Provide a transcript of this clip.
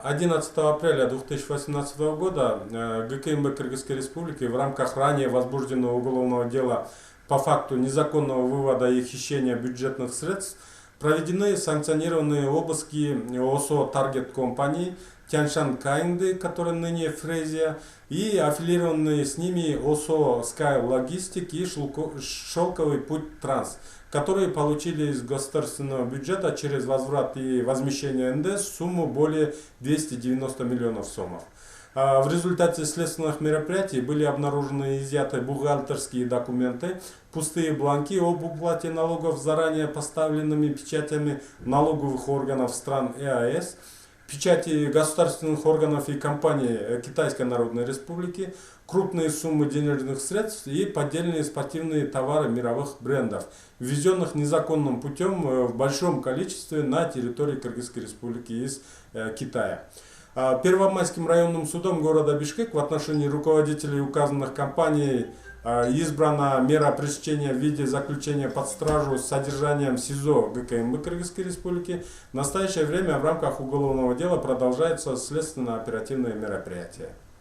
11 апреля 2018 года ГКМБ Кыргызской Республики в рамках ранее возбужденного уголовного дела по факту незаконного вывода и хищения бюджетных средств проведены санкционированные обыски ОСО Target Company, Тяньшан Каинды, который ныне Фрезия, и аффилированные с ними ОСО Sky Logistic и Шелковый путь Транс, которые получили из государственного бюджета через возврат и возмещение НДС сумму более 290 миллионов сомов. В результате следственных мероприятий были обнаружены и изъяты бухгалтерские документы, пустые бланки об уплате налогов с заранее поставленными печатями налоговых органов стран ЕАЭС, печати государственных органов и компаний Китайской Народной Республики, крупные суммы денежных средств и поддельные спортивные товары мировых брендов, ввезенных незаконным путем в большом количестве на территории Кыргызской Республики из Китая. Первомайским районным судом города Бишкек в отношении руководителей указанных компаний избрана мера пресечения в виде заключения под стражу с содержанием СИЗО ГКМБ Кыргызской Республики. В настоящее время в рамках уголовного дела продолжаются следственно-оперативные мероприятия.